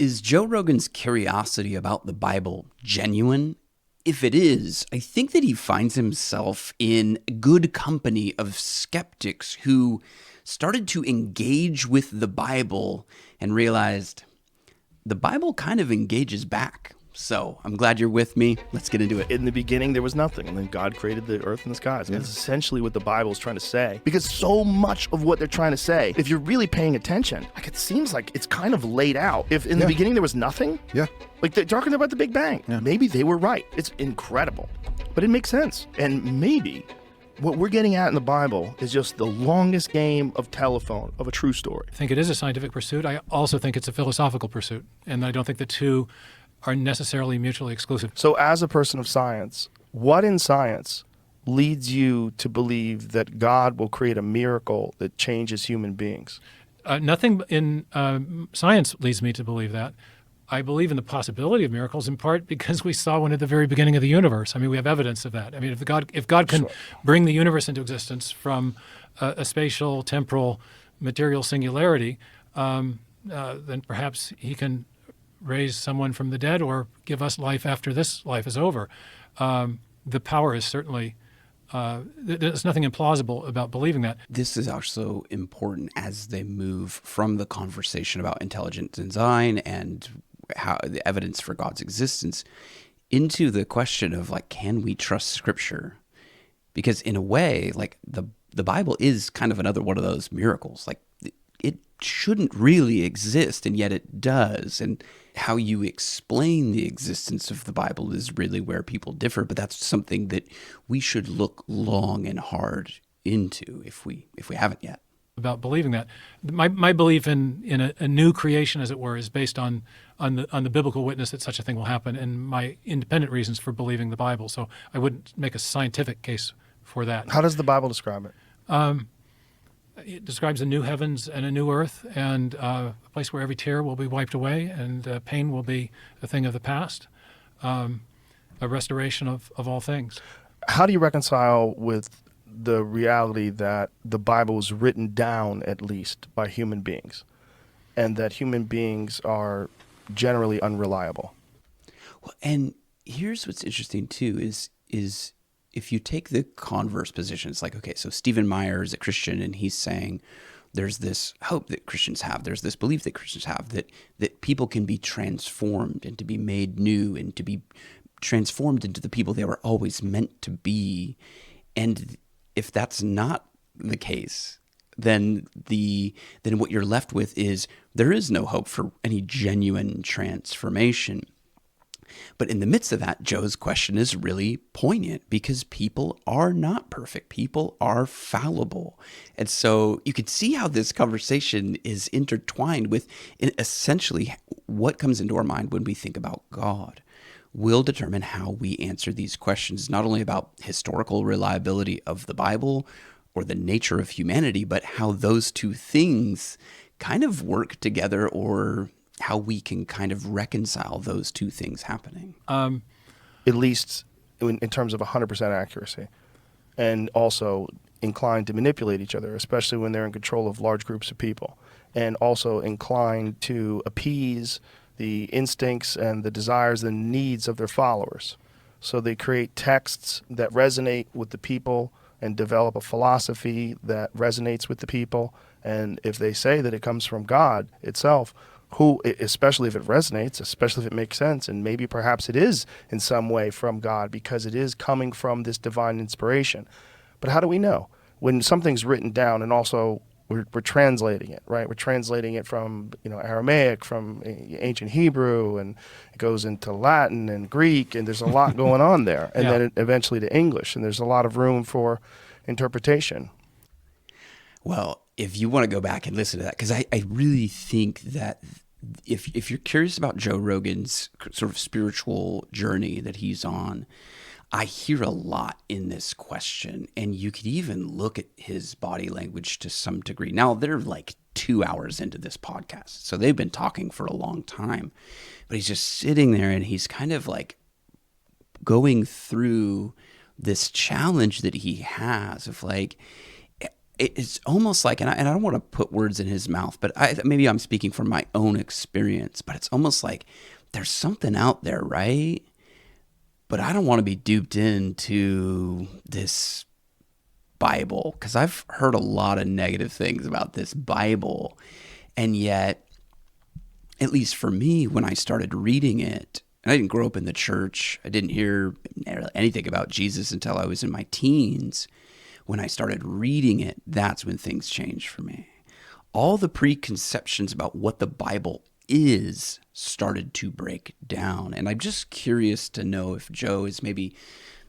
Is Joe Rogan's curiosity about the Bible genuine? If it is, I think that he finds himself in good company of skeptics who started to engage with the Bible and realized the Bible kind of engages back. So I'm glad you're with me. Let's get into it. In the beginning, there was nothing, and then God created the earth and the skies. And that's essentially what the Bible is trying to say. Because so much of what they're trying to say, if you're really paying attention, like it seems like it's kind of laid out. If in the beginning there was nothing, like they're talking about the Big Bang. Maybe they were right. It's incredible, but it makes sense. And maybe what we're getting at in the Bible is just the longest game of telephone of a true story. I think it is a scientific pursuit. I also think it's a philosophical pursuit, and I don't think the two are necessarily mutually exclusive. So as a person of science, what in science leads you to believe that God will create a miracle that changes human beings? Nothing in science leads me to believe that. I believe in the possibility of miracles in part because we saw one at the very beginning of the universe. I mean, we have evidence of that. I mean, if God can bring the universe into existence from a spatial, temporal, material singularity, then perhaps he can raise someone from the dead or give us life after this life is over. The power is certainly, there's nothing implausible about believing that. This is also important as they move from the conversation about intelligent design and how the evidence for God's existence into the question of like, can we trust Scripture? Because in a way, like the Bible is kind of another one of those miracles. Like it shouldn't really exist, and yet it does. And how you explain the existence of the Bible is really where people differ, but that's something that we should look long and hard into if we haven't yet. About believing that. My belief in a new creation, as it were, is based on the biblical witness that such a thing will happen, and my independent reasons for believing the Bible. So I wouldn't make a scientific case for that. How does the Bible describe it? It describes a new heavens and a new earth, and a place where every tear will be wiped away, and pain will be a thing of the past, a restoration of all things. How do you reconcile with the reality that the Bible was written down, at least, by human beings, and that human beings are generally unreliable? Well, and here's what's interesting, too, is if you take the converse position, it's like, okay, so Stephen Meyer is a Christian, and he's saying there's this hope that Christians have, there's this belief that Christians have, that people can be transformed and to be made new and to be transformed into the people they were always meant to be. And if that's not the case, then what you're left with is there is no hope for any genuine transformation. But in the midst of that, Joe's question is really poignant because people are not perfect. People are fallible. And so you can see how this conversation is intertwined with essentially what comes into our mind when we think about God will determine how we answer these questions, not only about historical reliability of the Bible or the nature of humanity, but how those two things kind of work together, or how we can kind of reconcile those two things happening. At least in terms of 100% accuracy, and also inclined to manipulate each other, especially when they're in control of large groups of people, and also inclined to appease the instincts and the desires and needs of their followers. So they create texts that resonate with the people and develop a philosophy that resonates with the people. And if they say that it comes from God itself, who, especially if it resonates, especially if it makes sense, and maybe perhaps it is in some way from God because it is coming from this divine inspiration. But how do we know? When something's written down, and also we're translating it, right? We're translating it from Aramaic, from ancient Hebrew, and it goes into Latin and Greek, and there's a lot going on there, and then eventually to English, and there's a lot of room for interpretation. Well, if you want to go back and listen to that, because I really think that if you're curious about Joe Rogan's sort of spiritual journey that he's on, I hear a lot in this question, and you could even look at his body language to some degree. Now, they're like 2 hours into this podcast, so they've been talking for a long time, but he's just sitting there, and he's kind of like going through this challenge that he has of like, it's almost like, and I don't want to put words in his mouth, but maybe I'm speaking from my own experience, but it's almost like there's something out there, right? But I don't want to be duped into this Bible, because I've heard a lot of negative things about this Bible. And yet, at least for me, when I started reading it, and I didn't grow up in the church, I didn't hear anything about Jesus until I was in my teens. When I started reading it, that's when things changed for me. All the preconceptions about what the Bible is started to break down. And I'm just curious to know if Joe is maybe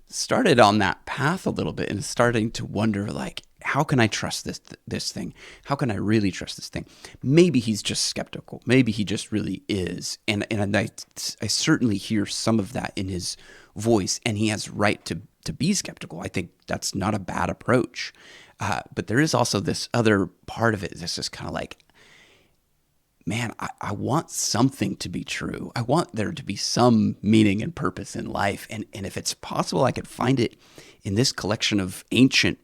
started on that path a little bit and is starting to wonder, like, how can I trust this thing? How can I really trust this thing? Maybe he's just skeptical. Maybe he just really is. And I certainly hear some of that in his voice, and he has right to be skeptical. I think that's not a bad approach. But there is also this other part of it that's just kind of like, man, I want something to be true. I want there to be some meaning and purpose in life. And if it's possible, I could find it in this collection of ancient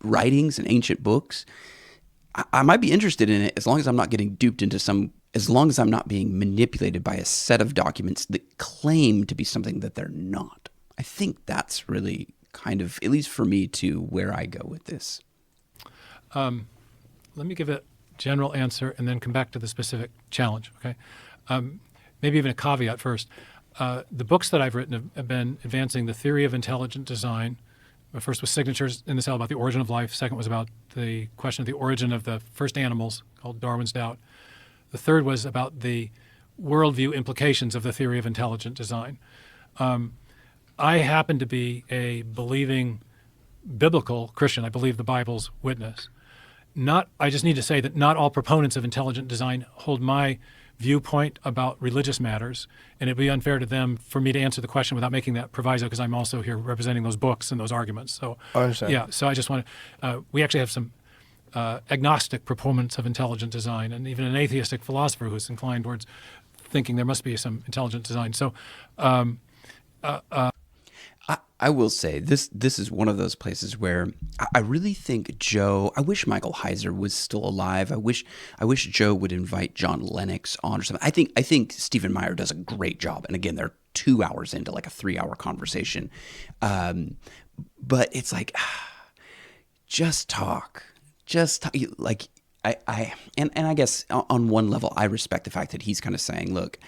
writings and ancient books. I might be interested in it as long as I'm not getting duped into as long as I'm not being manipulated by a set of documents that claim to be something that they're not. I think that's really kind of, at least for me, to where I go with this. Let me give a general answer and then come back to the specific challenge, okay? Maybe even a caveat first. The books that I've written have been advancing the theory of intelligent design. The first was Signatures in the Cell about the origin of life. Second was about the question of the origin of the first animals, called Darwin's Doubt. The third was about the worldview implications of the theory of intelligent design. I happen to be a believing biblical Christian. I believe the Bible's witness. I just need to say that not all proponents of intelligent design hold my viewpoint about religious matters, and it'd be unfair to them for me to answer the question without making that proviso, because I'm also here representing those books and those arguments. So, I understand. Yeah, so I just want to, we actually have some agnostic proponents of intelligent design, and even an atheistic philosopher who's inclined towards thinking there must be some intelligent design. So, I will say this is one of those places where I really think Joe, I wish Michael Heiser was still alive. I wish Joe would invite John Lennox on or something. I think Stephen Meyer does a great job. And again, they're 2 hours into like a 3-hour conversation. But it's like, just talk. Like, I guess on one level, I respect the fact that he's kind of saying, look,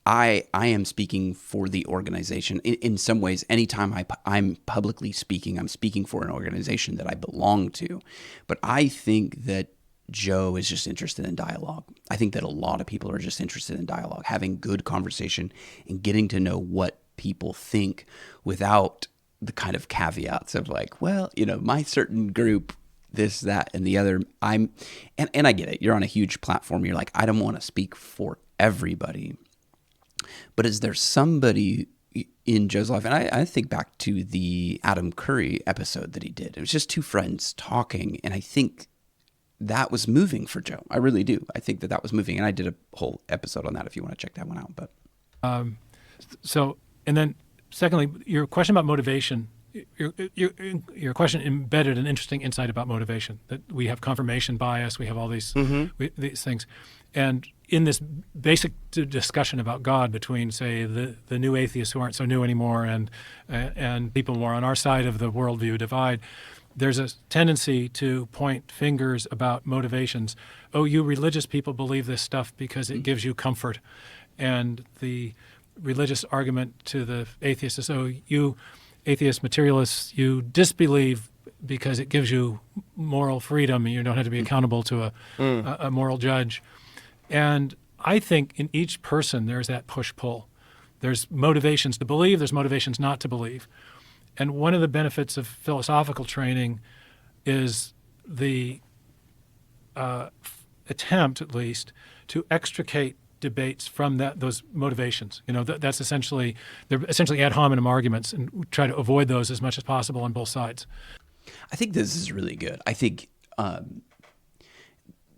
I am speaking for the organization. In some ways, anytime I'm publicly speaking, I'm speaking for an organization that I belong to. But I think that Joe is just interested in dialogue. I think that a lot of people are just interested in dialogue, having good conversation and getting to know what people think without the kind of caveats of like, well, my certain group, this, that, and the other. And I get it. You're on a huge platform. You're like, I don't want to speak for everybody. But is there somebody in Joe's life? And I think back to the Adam Curry episode that he did. It was just two friends talking, and I think that was moving for Joe. I really do. I think that was moving, and I did a whole episode on that if you want to check that one out. But and then secondly, your question about motivation. Your question embedded an interesting insight about motivation, that we have confirmation bias, we have all these these things. And in this basic discussion about God between, say, the new atheists who aren't so new anymore and people more on our side of the worldview divide, there's a tendency to point fingers about motivations. Oh, you religious people believe this stuff because it gives you comfort. And the religious argument to the atheists is, oh, you atheist materialists, you disbelieve because it gives you moral freedom and you don't have to be accountable to a moral judge. And I think in each person there's that push-pull. There's motivations to believe, there's motivations not to believe. And one of the benefits of philosophical training is the attempt, at least, to extricate debates from those motivations. That's they're essentially ad hominem arguments, and we try to avoid those as much as possible on both sides. I think this is really good. I think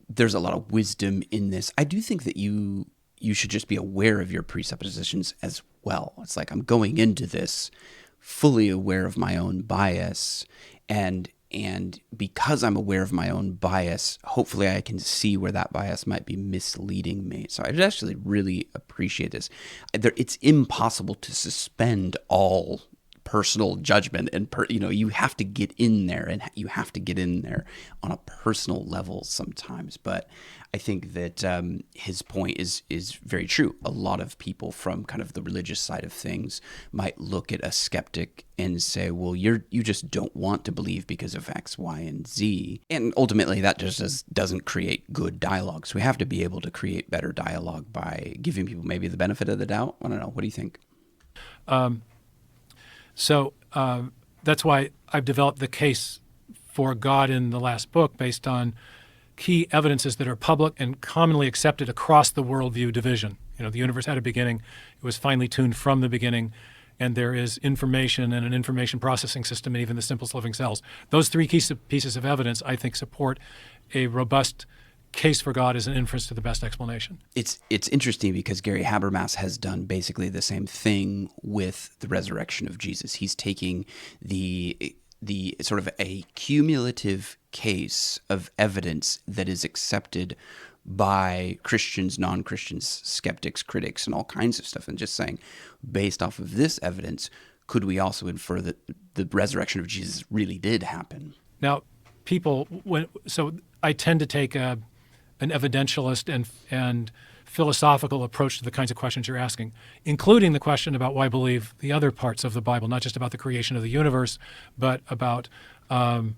there's a lot of wisdom in this. I do think that you should just be aware of your presuppositions as well. It's like, I'm going into this fully aware of my own bias, and And because I'm aware of my own bias, hopefully I can see where that bias might be misleading me. So I actually really appreciate this. It's impossible to suspend all personal judgment, and you have to get in there, and you have to get in there on a personal level sometimes. But I think that his point is very true. A lot of people from kind of the religious side of things might look at a skeptic and say, well, you just don't want to believe because of X, Y, and Z. And ultimately that just doesn't create good dialogue. So we have to be able to create better dialogue by giving people maybe the benefit of the doubt. I don't know. What do you think? So that's why I've developed the case for God in the last book based on key evidences that are public and commonly accepted across the worldview division. The universe had a beginning. It was finely tuned from the beginning, and there is information and an information processing system in even the simplest living cells. Those three key pieces of evidence, I think, support a robust case for God as an inference to the best explanation. It's interesting because Gary Habermas has done basically the same thing with the resurrection of Jesus. He's taking the sort of a cumulative case of evidence that is accepted by Christians, non-Christians, skeptics, critics, and all kinds of stuff, and just saying, based off of this evidence, could we also infer that the resurrection of Jesus really did happen? Now, so I tend to take an evidentialist and philosophical approach to the kinds of questions you're asking, including the question about why believe the other parts of the Bible, not just about the creation of the universe, but about the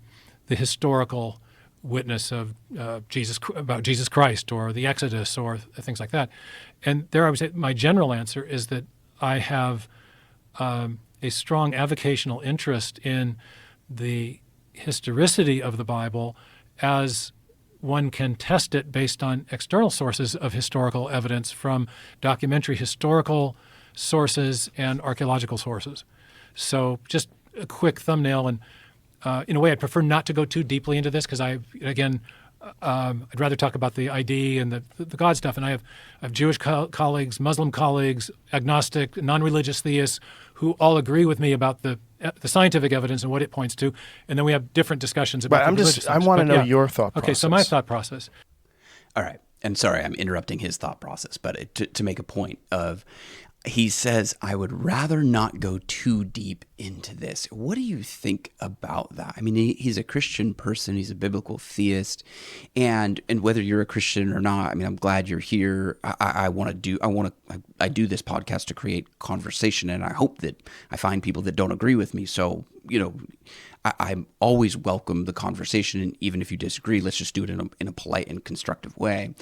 historical witness of Jesus Christ, or the Exodus, or things like that. And there I would say my general answer is that I have a strong avocational interest in the historicity of the Bible as one can test it based on external sources of historical evidence from documentary historical sources and archaeological sources. So just a quick thumbnail, and in a way I'd prefer not to go too deeply into this because I'd rather talk about the ID and the God stuff. And I have Jewish colleagues, Muslim colleagues, agnostic, non-religious theists who all agree with me about the scientific evidence and what it points to, and then we have different discussions about the religious I want to know your thought process. Okay, so my thought process. All right. And sorry, I'm interrupting his thought process, but to make a point of, he says, I would rather not go too deep into this. What do you think about that? I mean, he's a Christian person. He's a biblical theist. And whether you're a Christian or not, I mean, I'm glad you're here. I do this podcast to create conversation, and I hope that I find people that don't agree with me. So, I always welcome the conversation. And even if you disagree, let's just do it in a polite and constructive way.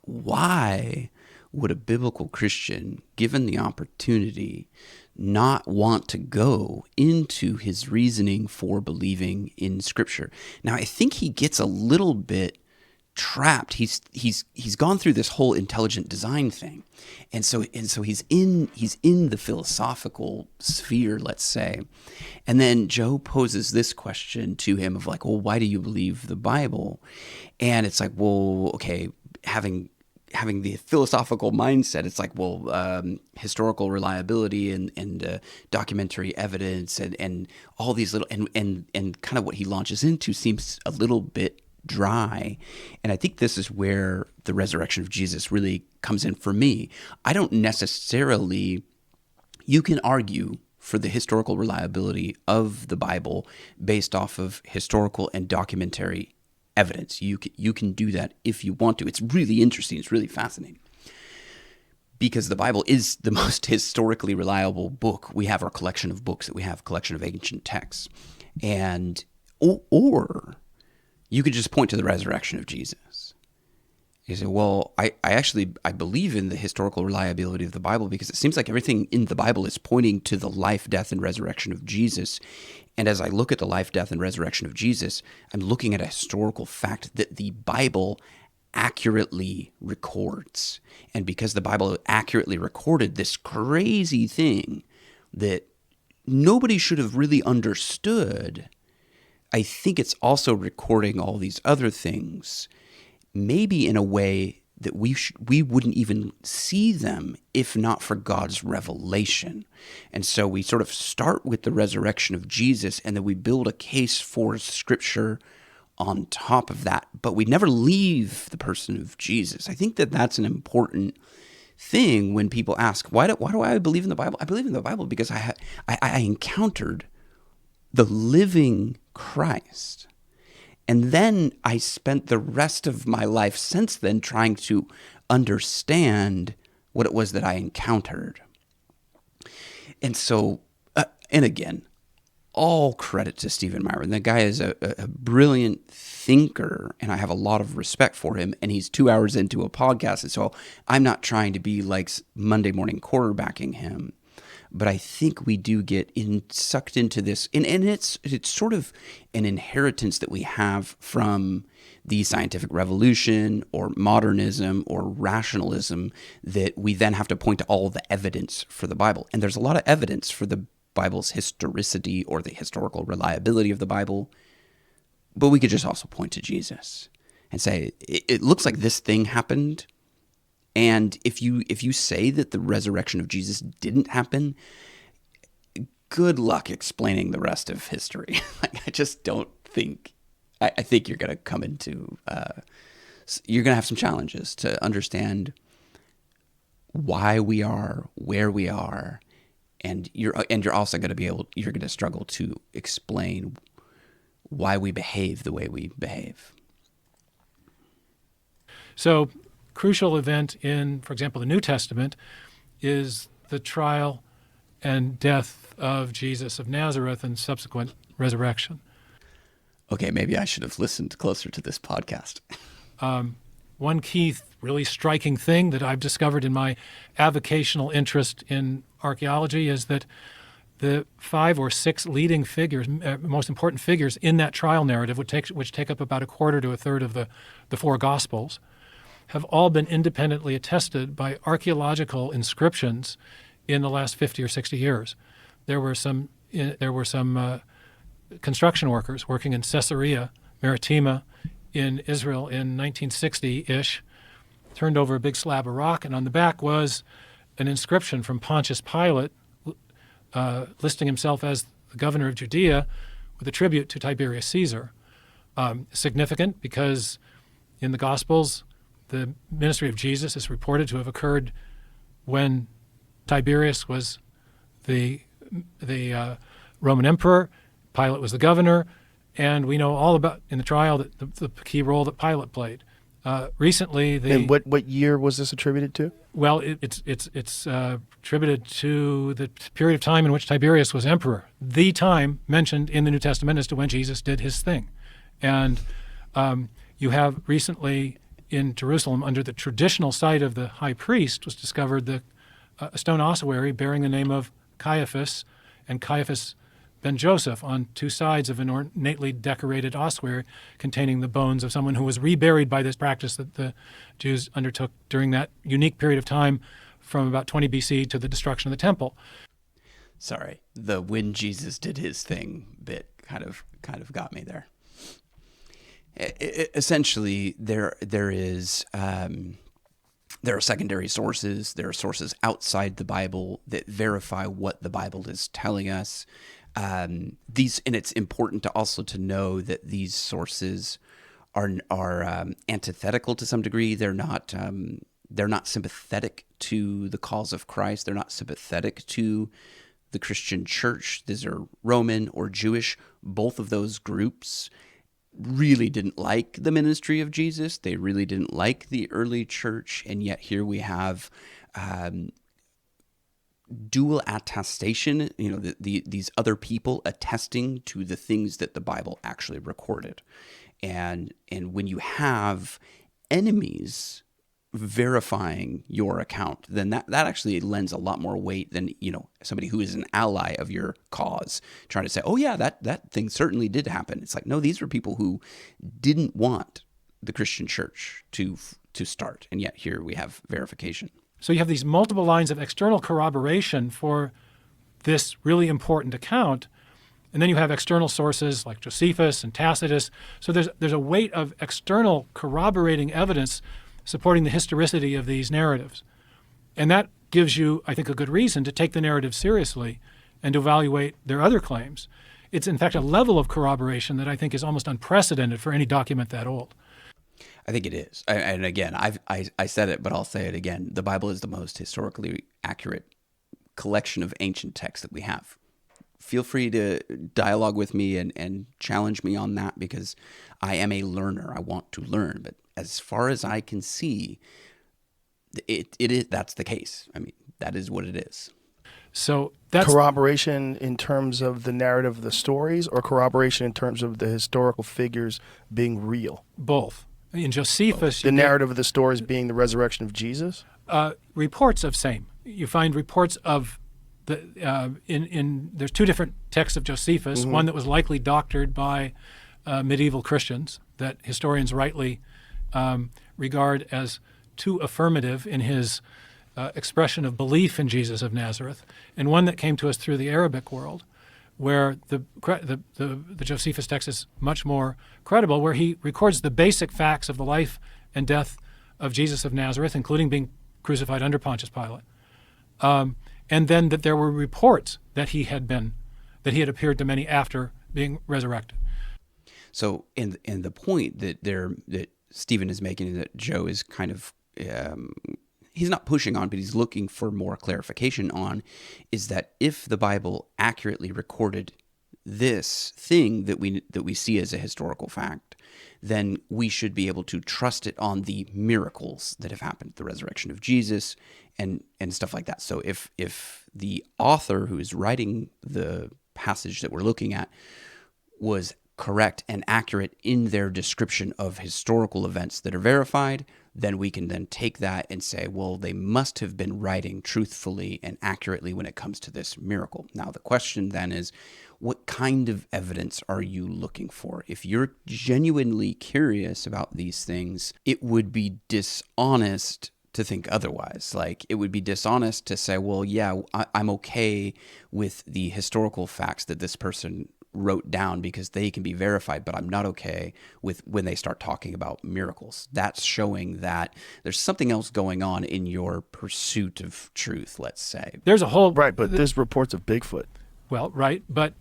Why would a biblical Christian, given the opportunity, not want to go into his reasoning for believing in Scripture? Now, I think he gets a little bit trapped. He's gone through this whole intelligent design thing, and so he's in the philosophical sphere, let's say, and then Joe poses this question to him of like, well, why do you believe the Bible? And it's like, well, okay, having the philosophical mindset, it's like, well, historical reliability and documentary evidence and all these little and kind of what he launches into seems a little bit dry. And I think this is where the resurrection of Jesus really comes in for me. I don't necessarily, you can argue for the historical reliability of the Bible based off of historical and documentary evidence. You can do that if you want to. It's really interesting. It's really fascinating. Because the Bible is the most historically reliable book. We have our collection of books, that we have a collection of ancient texts. And or you could just point to the resurrection of Jesus. You say, well, I believe in the historical reliability of the Bible because it seems like everything in the Bible is pointing to the life, death, and resurrection of Jesus. And as I look at the life, death, and resurrection of Jesus, I'm looking at a historical fact that the Bible accurately records. And because the Bible accurately recorded this crazy thing that nobody should have really understood, I think it's also recording all these other things, maybe in a way that we wouldn't even see them if not for God's revelation. And so we sort of start with the resurrection of Jesus, and then we build a case for Scripture on top of that, but we never leave the person of Jesus. I think that that's an important thing when people ask, why do I believe in the Bible? I believe in the Bible because I encountered the living Christ. And then I spent the rest of my life since then trying to understand what it was that I encountered. And so, and again, all credit to Stephen Meyer. The guy is a brilliant thinker, and I have a lot of respect for him. And he's 2 hours into a podcast, and so I'm not trying to be like Monday morning quarterbacking him. But I think we do get sucked into this, and it's sort of an inheritance that we have from the scientific revolution or modernism or rationalism, that we then have to point to all the evidence for the Bible. And there's a lot of evidence for the Bible's historicity or the historical reliability of the Bible, but we could just also point to Jesus and say, it looks like this thing happened. And if you say that the resurrection of Jesus didn't happen, good luck explaining the rest of history. I just don't think, I think you're going to come into, you're going to have some challenges to understand why we are where we are. And you're also going to you're going to struggle to explain why we behave the way we behave. So, crucial event in, for example, the New Testament is the trial and death of Jesus of Nazareth and subsequent resurrection. Okay, maybe I should have listened closer to this podcast. One key, really striking thing that I've discovered in my avocational interest in archaeology is that the 5 or 6 leading figures, most important figures in that trial narrative, which take up about a quarter to a third of the 4 Gospels, have all been independently attested by archaeological inscriptions in the last 50 or 60 years. There were some construction workers working in Caesarea Maritima in Israel in 1960-ish, turned over a big slab of rock, and on the back was an inscription from Pontius Pilate listing himself as the governor of Judea with a tribute to Tiberius Caesar. Significant because in the Gospels, the ministry of Jesus is reported to have occurred when Tiberius was the Roman emperor, Pilate was the governor, and we know all about, in the trial, the key role that Pilate played. Recently, and what year was this attributed to? Well, it's attributed to the period of time in which Tiberius was emperor, the time mentioned in the New Testament as to when Jesus did his thing. And you have recently in Jerusalem, under the traditional site of the high priest, was discovered a stone ossuary bearing the name of Caiaphas and Caiaphas ben Joseph on 2 sides of an ornately decorated ossuary containing the bones of someone who was reburied by this practice that the Jews undertook during that unique period of time from about 20 BC to the destruction of the temple. Sorry, the when Jesus did his thing bit kind of got me there. Essentially, there are secondary sources. There are sources outside the Bible that verify what the Bible is telling us. And it's important to also to know that these sources are antithetical to some degree. They're not sympathetic to the cause of Christ. They're not sympathetic to the Christian church. These are Roman or Jewish. Both of those groups really didn't like the ministry of Jesus. They really didn't like the early church. And yet here we have dual attestation, these other people attesting to the things that the Bible actually recorded. And when you have enemies verifying your account, then that actually lends a lot more weight than, somebody who is an ally of your cause trying to say, oh yeah, that thing certainly did happen. It's like, no, these were people who didn't want the Christian church to start. And yet here we have verification. So you have these multiple lines of external corroboration for this really important account. And then you have external sources like Josephus and Tacitus. So there's a weight of external corroborating evidence supporting the historicity of these narratives. And that gives you, I think, a good reason to take the narrative seriously and to evaluate their other claims. It's, in fact, a level of corroboration that I think is almost unprecedented for any document that old. I think it is. And again, I said it, but I'll say it again. The Bible is the most historically accurate collection of ancient texts that we have. Feel free to dialogue with me and challenge me on that, because I am a learner. I want to learn. But as far as I can see, that's the case. I mean, that is what it is. So that's corroboration in terms of the narrative of the stories, or corroboration in terms of the historical figures being real? both. In Josephus, The narrative of the stories being the resurrection of Jesus? reports of same. You find reports of there's two different texts of Josephus, one that was likely doctored by medieval Christians that historians rightly regard as too affirmative in his expression of belief in Jesus of Nazareth, and one that came to us through the Arabic world, where the Josephus text is much more credible, where he records the basic facts of the life and death of Jesus of Nazareth, including being crucified under Pontius Pilate. And then that there were reports that he had appeared to many after being resurrected. So, in the point that Stephen is making, that Joe is kind of he's not pushing on, but he's looking for more clarification on, is that if the Bible accurately recorded this thing that we see as a historical fact, then we should be able to trust it on the miracles that have happened, the resurrection of Jesus and stuff like that. So if the author who is writing the passage that we're looking at was correct and accurate in their description of historical events that are verified, then we can then take that and say, well, they must have been writing truthfully and accurately when it comes to this miracle. Now, the question then is, what kind of evidence are you looking for? If you're genuinely curious about these things, it would be dishonest to think otherwise. Like, it would be dishonest to say, well, yeah, I'm okay with the historical facts that this person wrote down because they can be verified, but I'm not okay with when they start talking about miracles. That's showing that there's something else going on in your pursuit of truth, let's say. There's a whole Right, but there's reports of Bigfoot. Well, right, but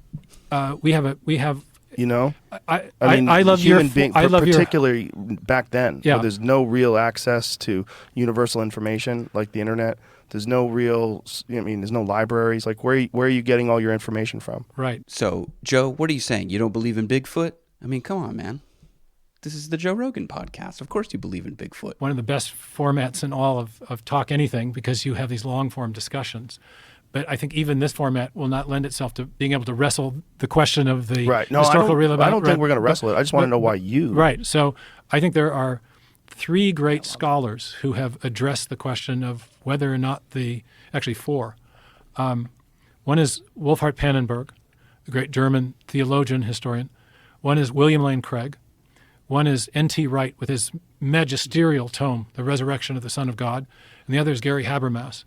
we have. You know, I mean, love human your. being, I love your. particularly back then. Yeah. Where there's no real access to universal information like the internet. There's no real. There's no libraries. Like, where are you getting all your information from? Right. So, Joe, what are you saying? You don't believe in Bigfoot? I mean, come on, man. This is the Joe Rogan podcast. Of course you believe in Bigfoot. One of the best formats in all of Talk Anything, because you have these long-form discussions. But I think even this format will not lend itself to being able to wrestle the question of the historical real. I don't think we're going to wrestle it. I just want to know why you. Right. So I think there are three great scholars who have addressed the question of whether or not actually four. One is Wolfhart Pannenberg, the great German theologian, historian. One is William Lane Craig. One is N.T. Wright with his magisterial tome, The Resurrection of the Son of God. And the other is Gary Habermas.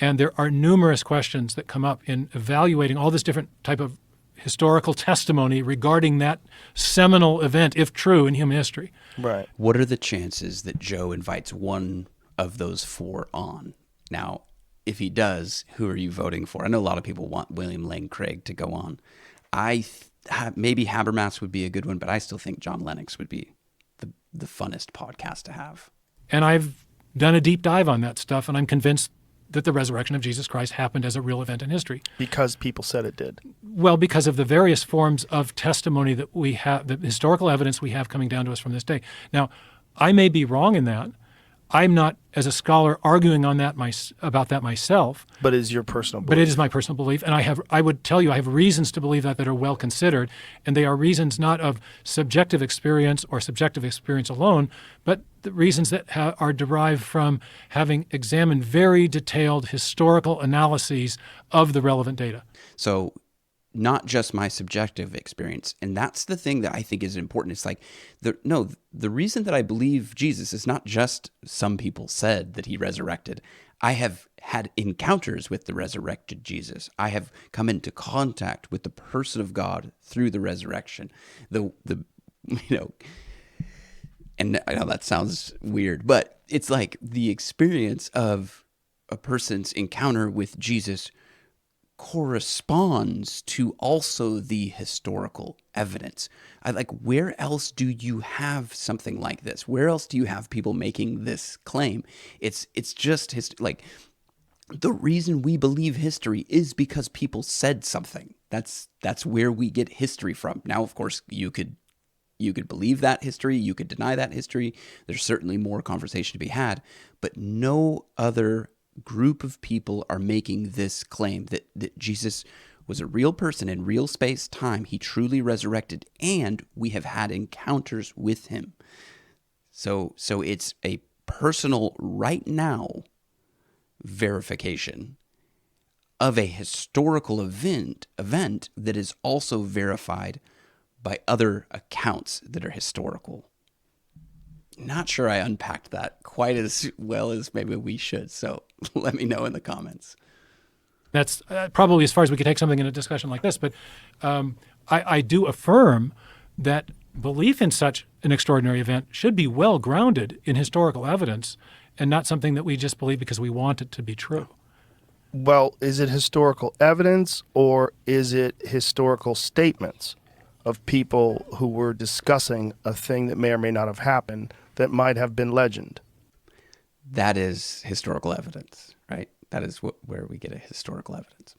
And there are numerous questions that come up in evaluating all this different type of historical testimony regarding that seminal event, if true, in human history. Right. What are the chances that Joe invites one of those four on? Now, if he does, who are you voting for? I know a lot of people want William Lane Craig to go on. Maybe Habermas would be a good one, but I still think John Lennox would be the funnest podcast to have. And I've done a deep dive on that stuff, and I'm convinced that the resurrection of Jesus Christ happened as a real event in history. Because people said it did. Well, because of the various forms of testimony that we have, the historical evidence we have coming down to us from this day. Now, I may be wrong in that. I'm not, as a scholar, arguing on that about that myself. But it is your personal belief. But it is my personal belief, and I would tell you I have reasons to believe that are well considered, and they are reasons not of subjective experience or subjective experience alone, but the reasons that are derived from having examined very detailed historical analyses of the relevant data. So, not just my subjective experience. And that's the thing that I think is important. It's like, the reason that I believe Jesus is not just some people said that he resurrected. I have had encounters with the resurrected Jesus. I have come into contact with the person of God through the resurrection. And I know that sounds weird, but it's like the experience of a person's encounter with Jesus corresponds to also the historical evidence. Where else do you have something like this? Where else do you have people making this claim? It's just the reason we believe history is because people said something. That's where we get history from. Now, of course, you could believe that history, you could deny that history. There's certainly more conversation to be had, but no other group of people are making this claim that Jesus was a real person in real space, time. He truly resurrected, and we have had encounters with him. So it's a personal, right now, verification of a historical event that is also verified by other accounts that are historical. Not sure I unpacked that quite as well as maybe we should, so let me know in the comments. That's probably as far as we could take something in a discussion like this, but I do affirm that belief in such an extraordinary event should be well grounded in historical evidence and not something that we just believe because we want it to be true. Well, is it historical evidence or is it historical statements of people who were discussing a thing that may or may not have happened that might have been legend? That is historical evidence, right? That is where we get a historical evidence.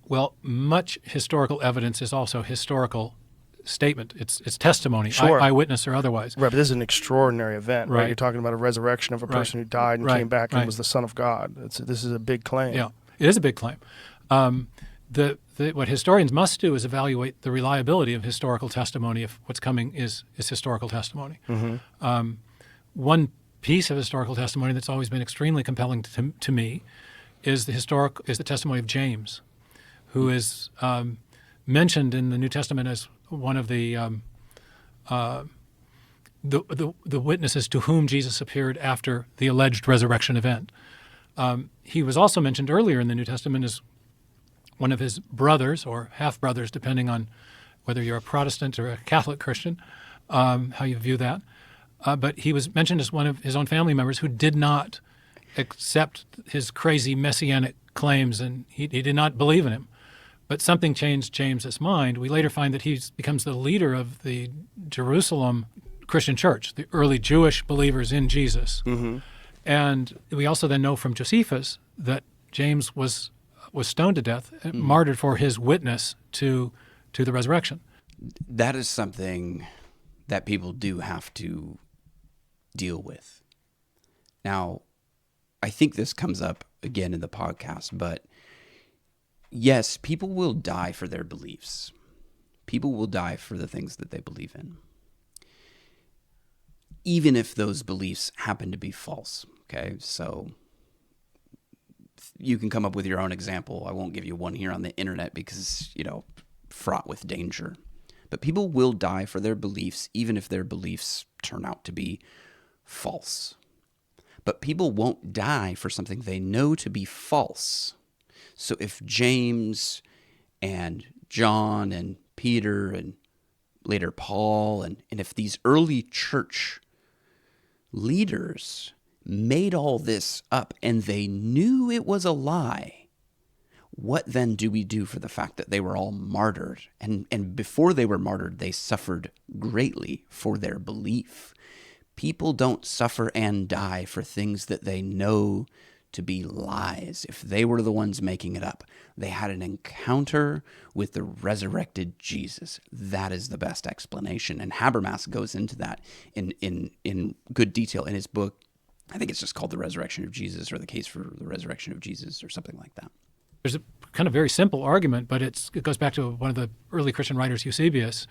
Well, much historical evidence is also historical statement. It's testimony, Sure. eyewitness or otherwise. Right, but this is an extraordinary event, right? Right. You're talking about a resurrection of a person who died and came back and was the Son of God. This is a big claim. Yeah, it is a big claim. What historians must do is evaluate the reliability of historical testimony if what's coming is historical testimony. Mm-hmm. One piece of historical testimony that's always been extremely compelling to me is the testimony of James, who is mentioned in the New Testament as one of the witnesses to whom Jesus appeared after the alleged resurrection event. He was also mentioned earlier in the New Testament as one of his brothers or half-brothers, depending on whether you're a Protestant or a Catholic Christian, how you view that. But he was mentioned as one of his own family members who did not accept his crazy messianic claims, and he did not believe in him. But something changed James's mind. We later find that he becomes the leader of the Jerusalem Christian church, the early Jewish believers in Jesus. Mm-hmm. And we also then know from Josephus that James was stoned to death, martyred for his witness to the resurrection. That is something that people do have to deal with. Now, I think this comes up again in the podcast, but yes, people will die for their beliefs. People will die for the things that they believe in, even if those beliefs happen to be false. Okay, so you can come up with your own example. I won't give you one here on the internet because, fraught with danger. But people will die for their beliefs, even if their beliefs turn out to be false. But people won't die for something they know to be false. So if James and John and Peter and later Paul and if these early church leaders made all this up and they knew it was a lie, what then do we do for the fact that they were all martyred? And before they were martyred, they suffered greatly for their belief. People don't suffer and die for things that they know to be lies. If they were the ones making it up, they had an encounter with the resurrected Jesus. That is the best explanation. And Habermas goes into that in good detail in his book. I think it's just called The Resurrection of Jesus, or The Case for the Resurrection of Jesus, or something like that. There's a kind of very simple argument, but it goes back to one of the early Christian writers, Eusebius,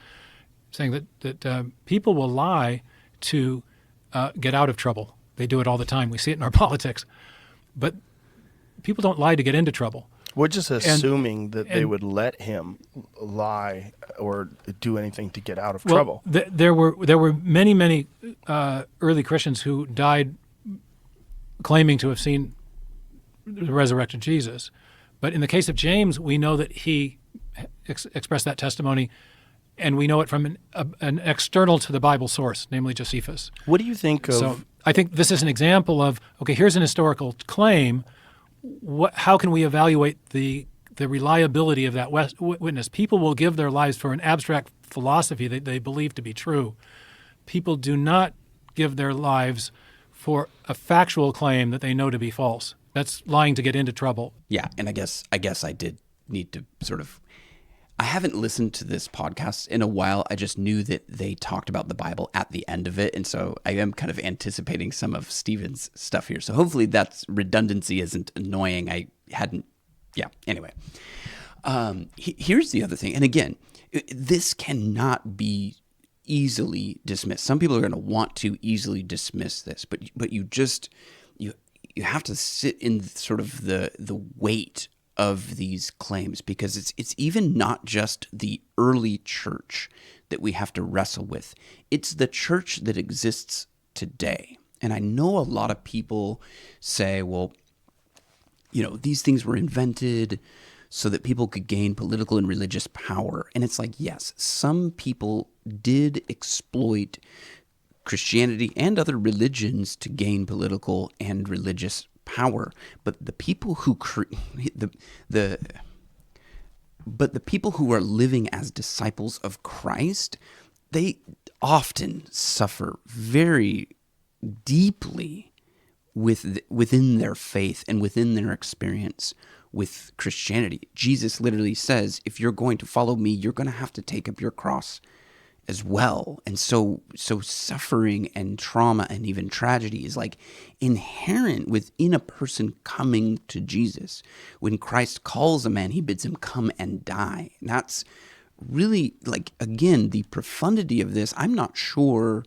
saying that people will lie to get out of trouble. They do it all the time. We see it in our politics. But people don't lie to get into trouble. We're just assuming that they would let him lie or do anything to get out of trouble. There were many early Christians who died claiming to have seen the resurrected Jesus. But in the case of James, we know that he expressed that testimony and we know it from an external to the Bible source, namely Josephus. What do you think of? So I think this is an example of, okay, here's an historical claim. How can we evaluate the reliability of that witness? People will give their lives for an abstract philosophy that they believe to be true. People do not give their lives for a factual claim that they know to be false. That's lying to get into trouble. Yeah, and I guess I did need to sort of. I haven't listened to this podcast in a while. I just knew that they talked about the Bible at the end of it, and so I am kind of anticipating some of Stephen's stuff here. So hopefully that's redundancy isn't annoying. I hadn't. Yeah. Anyway, here's the other thing, and again, this cannot be easily dismissed. Some people are going to want to easily dismiss this, but you just you have to sit in sort of the weight of these claims, because it's even not just the early church that we have to wrestle with. It's the church that exists today. And I know a lot of people say, well, these things were invented so that people could gain political and religious power. And it's like, yes, some people did exploit Christianity and other religions to gain political and religious power, but the people who the people who are living as disciples of Christ, they often suffer very deeply within their faith and within their experience with Christianity. Jesus literally says, if you're going to follow me, you're going to have to take up your cross as well. And so suffering and trauma and even tragedy is like inherent within a person coming to Jesus. When Christ calls a man, he bids him come and die. And that's really, like, again, the profundity of this. I'm not sure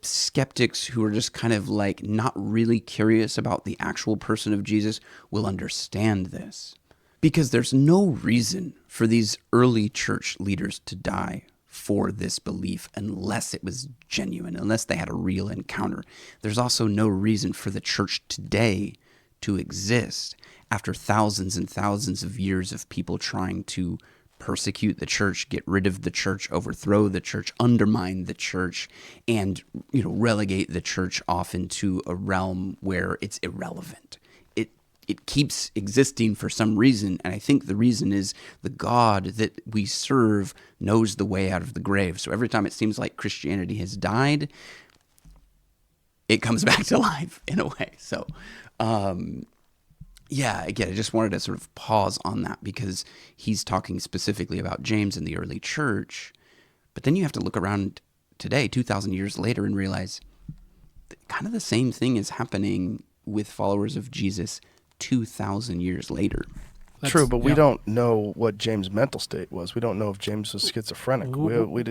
skeptics who are just kind of like not really curious about the actual person of Jesus will understand this, because there's no reason for these early church leaders to die for this belief unless it was genuine, unless they had a real encounter. There's also no reason for the church today to exist after thousands and thousands of years of people trying to persecute the church, get rid of the church, overthrow the church, undermine the church, and relegate the church off into a realm where it's irrelevant. It keeps existing for some reason, and I think the reason is the God that we serve knows the way out of the grave. So every time it seems like Christianity has died, it comes back to life in a way. So, again, I just wanted to sort of pause on that, because he's talking specifically about James and the early church, but then you have to look around today, 2,000 years later, and realize that kind of the same thing is happening with followers of Jesus 2,000 years later. True, but we don't know what James' mental state was. We don't know if James was schizophrenic.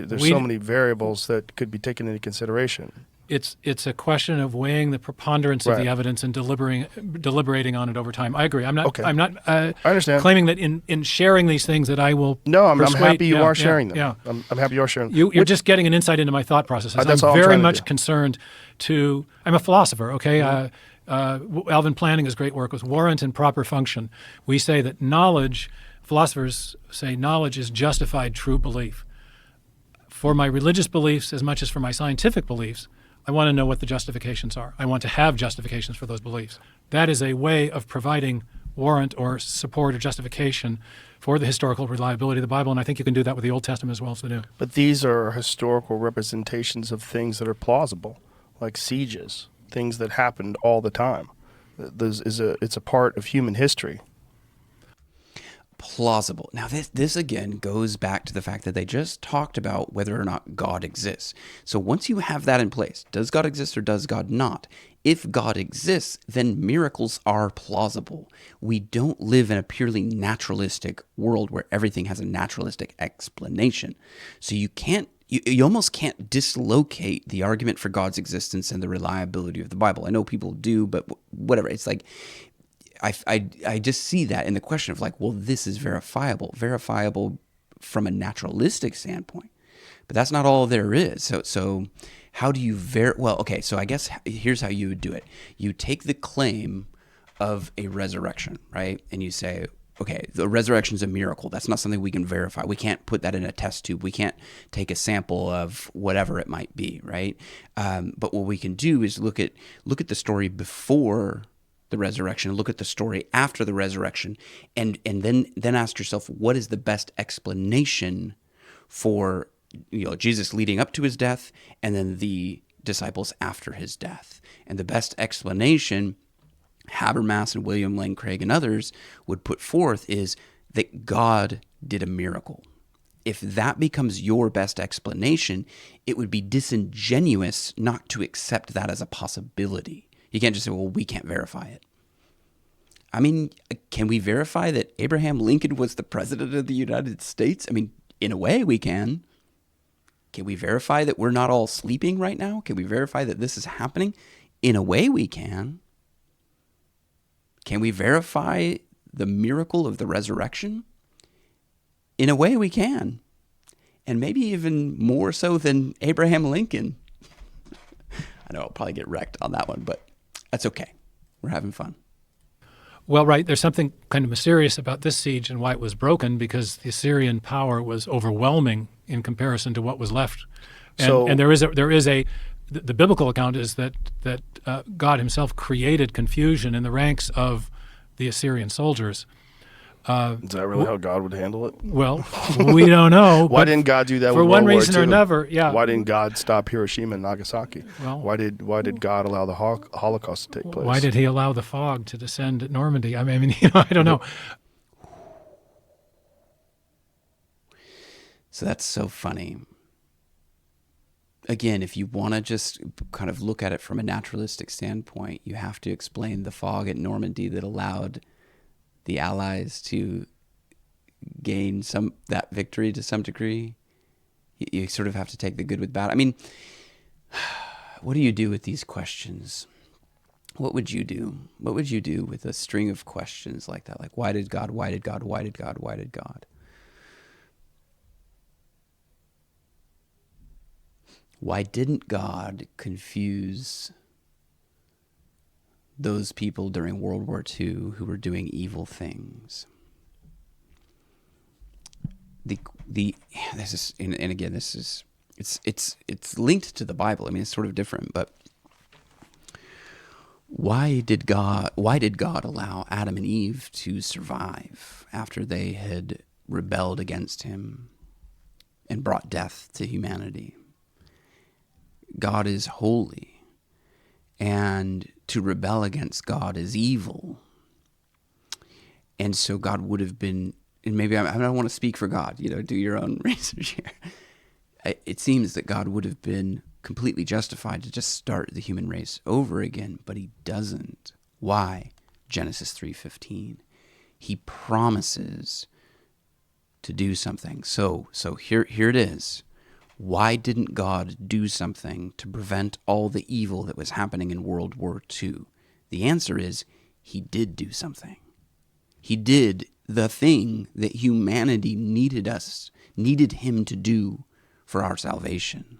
There's so many variables that could be taken into consideration. It's a question of weighing the preponderance of the evidence and deliberating on it over time. I agree. I'm not I understand. Claiming that in sharing these things that I will. No, I'm happy you are sharing them. Yeah. I'm happy you are sharing them. You're just getting an insight into my thought process. That's I'm all very I'm much concerned to. I'm a philosopher. Okay. Mm-hmm. Alvin Planting has great work with warrant and proper function. We say that knowledge. Philosophers say knowledge is justified true belief. For my religious beliefs, as much as for my scientific beliefs, I want to know what the justifications are. I want to have justifications for those beliefs. That is a way of providing warrant or support or justification for the historical reliability of the Bible, and I think you can do that with the Old Testament as well as the New. But these are historical representations of things that are plausible, like sieges, things that happened all the time. It's a part of human history. Plausible. Now, this again goes back to the fact that they just talked about whether or not God exists. So once you have that in place, does God exist or does God not? If God exists, then miracles are plausible. We don't live in a purely naturalistic world where everything has a naturalistic explanation. So you almost can't dislocate the argument for God's existence and the reliability of the Bible. I know people do, but whatever. It's like, I just see that in the question of like, well, this is verifiable from a naturalistic standpoint, but that's not all there is. So how do you so I guess here's how you would do it. You take the claim of a resurrection, right? And you say, okay, the resurrection is a miracle. That's not something we can verify. We can't put that in a test tube. We can't take a sample of whatever it might be, right? But what we can do is look at the story before the resurrection, look at the story after the resurrection, and then ask yourself, what is the best explanation for Jesus leading up to his death, and then the disciples after his death? And the best explanation Habermas and William Lane Craig and others would put forth is that God did a miracle. If that becomes your best explanation, it would be disingenuous not to accept that as a possibility. You can't just say, well, we can't verify it. I mean, can we verify that Abraham Lincoln was the president of the United States? I mean, in a way we can. Can we verify that we're not all sleeping right now? Can we verify that this is happening? In a way we can. Can we verify the miracle of the resurrection? In a way we can. And maybe even more so than Abraham Lincoln. I know I'll probably get wrecked on that one, but that's okay. We're having fun. Well, right, there's something kind of mysterious about this siege and why it was broken, because the Assyrian power was overwhelming in comparison to what was left. And there is the biblical account is that God himself created confusion in the ranks of the Assyrian soldiers. Is that really how God would handle it? Well, we don't know. Why didn't God do that for with one World War reason II? or another? Yeah. Why didn't God stop Hiroshima and Nagasaki? Well, why did God allow the Holocaust to take place? Why did he allow the fog to descend at Normandy? I mean, I don't know. So that's so funny. Again, if you want to just kind of look at it from a naturalistic standpoint, you have to explain the fog at Normandy that allowed the Allies to gain that victory to some degree. You sort of have to take the good with bad. I mean, what do you do with these questions? What would you do? What would you do with a string of questions like that? Like, why did God, why did God, why did God, why did God? Why didn't God confuse those people during World War II who were doing evil things? It's linked to the Bible. I mean, it's sort of different, but why did God allow Adam and Eve to survive after they had rebelled against him and brought death to humanity? God is holy, and to rebel against God is evil. And so God would have been, and maybe I don't want to speak for God, do your own research here. It seems that God would have been completely justified to just start the human race over again, but he doesn't. Why? Genesis 3:15. He promises to do something. So here it is. Why didn't God do something to prevent all the evil that was happening in World War II? The answer is he did do something. He did the thing that humanity needed him to do for our salvation.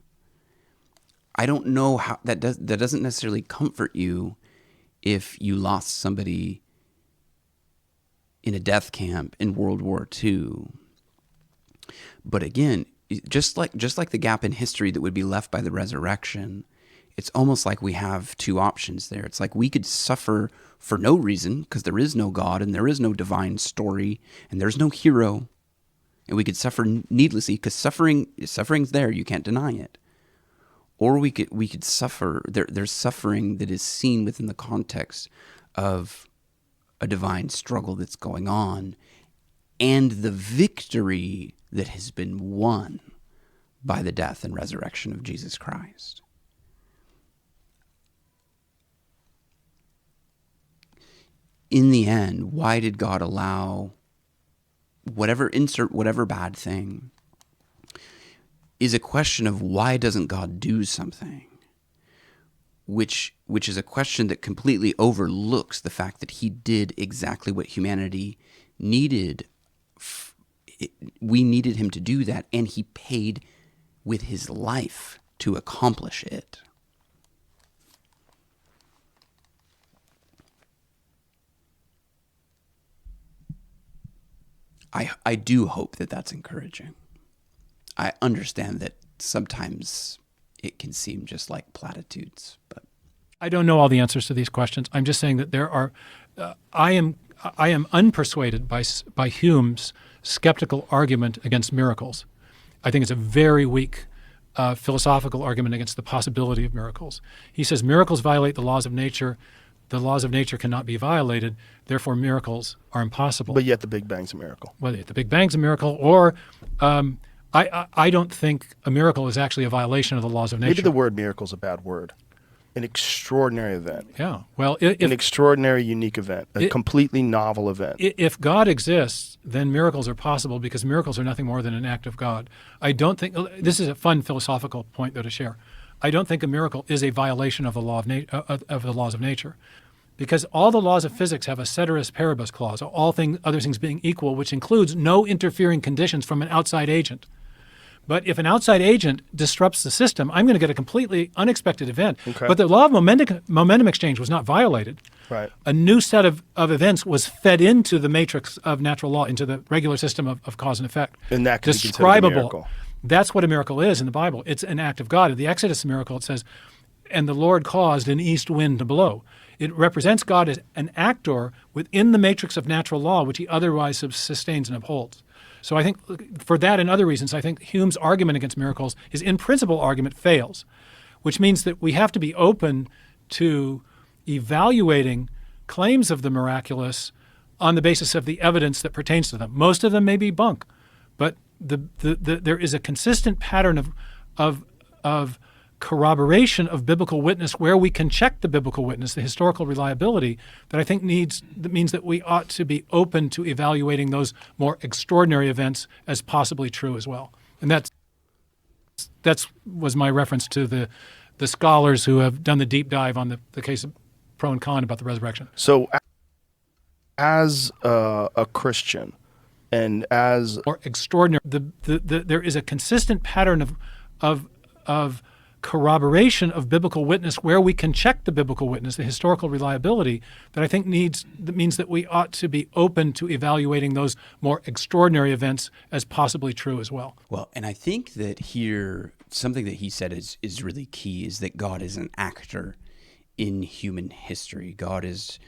I don't know how that doesn't necessarily comfort you if you lost somebody in a death camp in World War II. But again, just like the gap in history that would be left by the resurrection, it's almost like we have two options there. It's like we could suffer for no reason because there is no God and there is no divine story and there's no hero, and we could suffer needlessly because suffering's there. You can't deny it. Or we could suffer. There's suffering that is seen within the context of a divine struggle that's going on, and the victory that has been won by the death and resurrection of Jesus Christ. In the end, why did God allow whatever bad thing is a question of why doesn't God do something, which is a question that completely overlooks the fact that he did exactly what humanity needed. We needed him to do that, and he paid with his life to accomplish it. I do hope that that's encouraging. I understand that sometimes it can seem just like platitudes, but I don't know all the answers to these questions. I'm just saying that there are. I am unpersuaded by Hume's skeptical argument against miracles. I think it's a very weak philosophical argument against the possibility of miracles. He says miracles violate the laws of nature. The laws of nature cannot be violated. Therefore, miracles are impossible. But yet the Big Bang's a miracle. Whether the Big Bang's a miracle, or I don't think a miracle is actually a violation of the laws of nature. Maybe the word miracle is a bad word. An extraordinary event. Yeah. Well, an extraordinary, unique event. A completely novel event. If God exists, then miracles are possible because miracles are nothing more than an act of God. I don't think this is a fun philosophical point, though, to share. I don't think a miracle is a violation of the law of the laws of nature, because all the laws of physics have a ceteris paribus clause, other things being equal, which includes no interfering conditions from an outside agent. But if an outside agent disrupts the system, I'm going to get a completely unexpected event. Okay. But the law of momentum exchange was not violated. Right. A new set of events was fed into the matrix of natural law, into the regular system of cause and effect. And that can be considered a miracle. That's what a miracle is in the Bible. It's an act of God. In the Exodus miracle, it says, and the Lord caused an east wind to blow. It represents God as an actor within the matrix of natural law, which he otherwise sustains and upholds. So I think for that and other reasons, I think Hume's argument against miracles, his in-principle argument, fails, which means that we have to be open to evaluating claims of the miraculous on the basis of the evidence that pertains to them. Most of them may be bunk, but there is a consistent pattern of corroboration of biblical witness where we can check the biblical witness, the historical reliability, that I think means that we ought to be open to evaluating those more extraordinary events as possibly true as well. And that was my reference to the scholars who have done the deep dive on the case of pro and con about the resurrection. So as a Christian and as... Or extraordinary, there is a consistent pattern of corroboration of biblical witness where we can check the biblical witness, the historical reliability, that I think means that we ought to be open to evaluating those more extraordinary events as possibly true as well. Well, and I think that here, something that he said is really key, is that God is an actor in human history. God is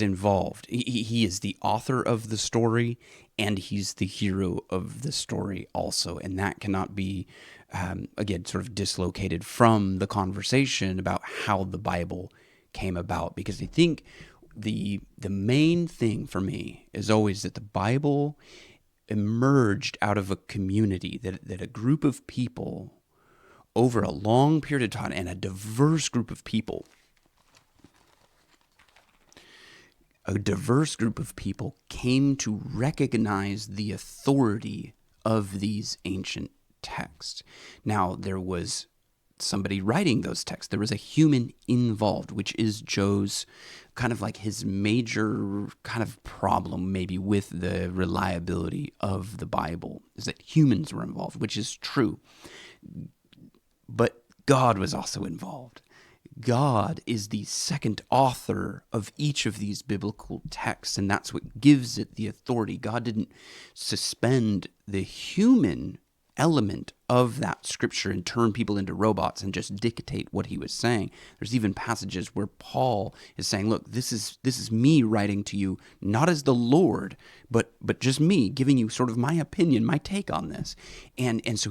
involved. He is the author of the story, and he's the hero of the story also. And that cannot be, again, sort of dislocated from the conversation about how the Bible came about. Because I think the main thing for me is always that the Bible emerged out of a community, that a group of people over a long period of time, and a diverse group of people, came to recognize the authority of these ancient texts. Now, there was somebody writing those texts. There was a human involved, which is Joe's kind of like his major kind of problem maybe with the reliability of the Bible, is that humans were involved, which is true. But God was also involved. God is the second author of each of these biblical texts, and that's what gives it the authority. God didn't suspend the human element of that scripture and turn people into robots and just dictate what he was saying. There's even passages where Paul is saying, look, this is me writing to you, not as the Lord, but just me giving you sort of my opinion, my take on this. And so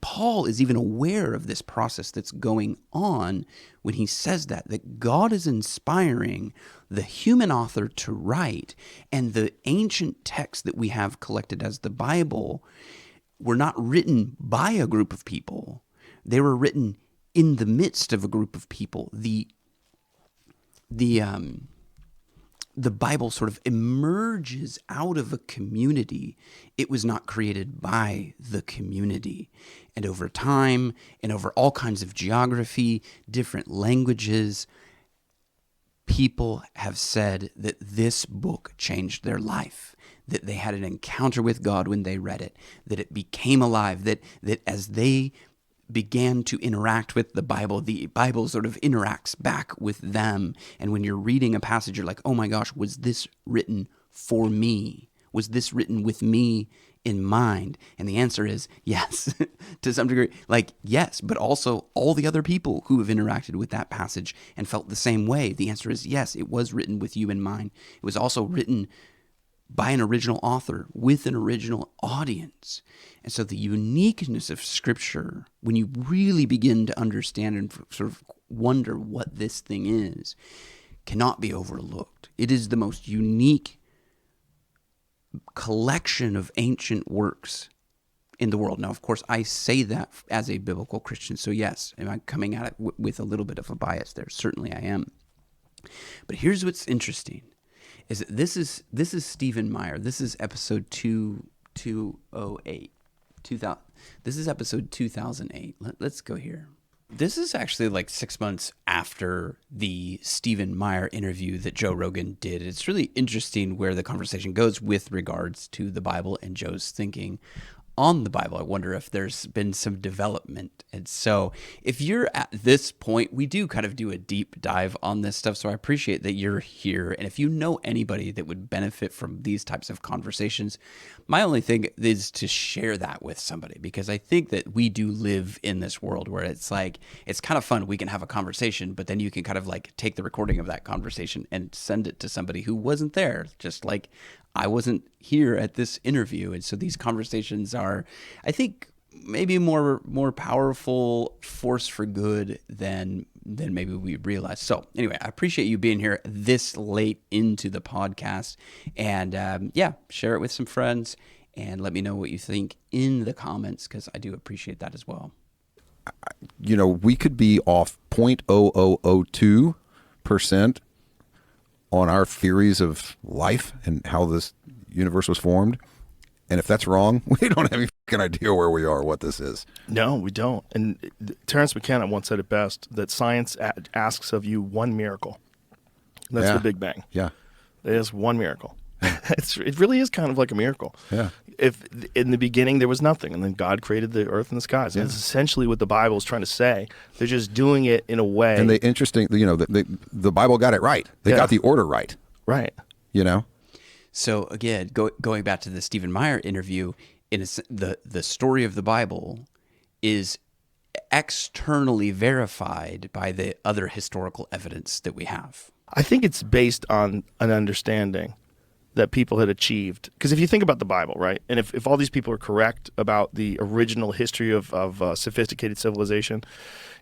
Paul is even aware of this process that's going on when he says that God is inspiring the human author to write, and the ancient texts that we have collected as the Bible were not written by a group of people. They were written in the midst of a group of people. The Bible sort of emerges out of a community. It was not created by the community. And over time, and over all kinds of geography, different languages, people have said that this book changed their life, that they had an encounter with God when they read it, that it became alive, that as they began to interact with the Bible sort of interacts back with them. And when you're reading a passage, you're like, oh my gosh, was this written for me? Was this written with me in mind? And the answer is yes, to some degree. Like, yes, but also all the other people who have interacted with that passage and felt the same way. The answer is yes, it was written with you in mind. It was also written by an original author with an original audience. And so the uniqueness of Scripture, when you really begin to understand and sort of wonder what this thing is, cannot be overlooked. It is the most unique collection of ancient works in the world. Now, of course, I say that as a biblical Christian, so yes, am I coming at it with a little bit of a bias there? Certainly I am. But here's what's interesting, is that this is Stephen Meyer. This is episode 208. This is episode 2008. Let's go here. This is actually like 6 months after the Stephen Meyer interview that Joe Rogan did. It's really interesting where the conversation goes with regards to the Bible and Joe's thinking on the Bible. I wonder if there's been some development. And so if you're at this point, we do kind of do a deep dive on this stuff. So I appreciate that you're here. And if you know anybody that would benefit from these types of conversations, my only thing is to share that with somebody, because I think that we do live in this world where it's like, it's kind of fun. We can have a conversation, but then you can kind of like take the recording of that conversation and send it to somebody who wasn't there, just like I wasn't here at this interview. And so these conversations are, I think, maybe more powerful force for good than maybe we realize. So anyway, I appreciate you being here this late into the podcast, and share it with some friends and let me know what you think in the comments, because I do appreciate that as well. We could be off 0.0002% on our theories of life and how this universe was formed. And if that's wrong, we don't have any fucking idea where we are or what this is. No, we don't. And Terence McKenna once said it best, that science asks of you one miracle. And that's the Big Bang. Yeah. It is one miracle. It really is kind of like a miracle. Yeah. If in the beginning there was nothing, and then God created the earth and the skies. And that's essentially what the Bible is trying to say. They're just doing it in a way. And the Bible got it right. They got the order right. Right. So again, going back to the Stephen Meyer interview, the story of the Bible is externally verified by the other historical evidence that we have. I think it's based on an understanding that people had achieved. Because if you think about the Bible, right, and if all these people are correct about the original history of sophisticated civilization,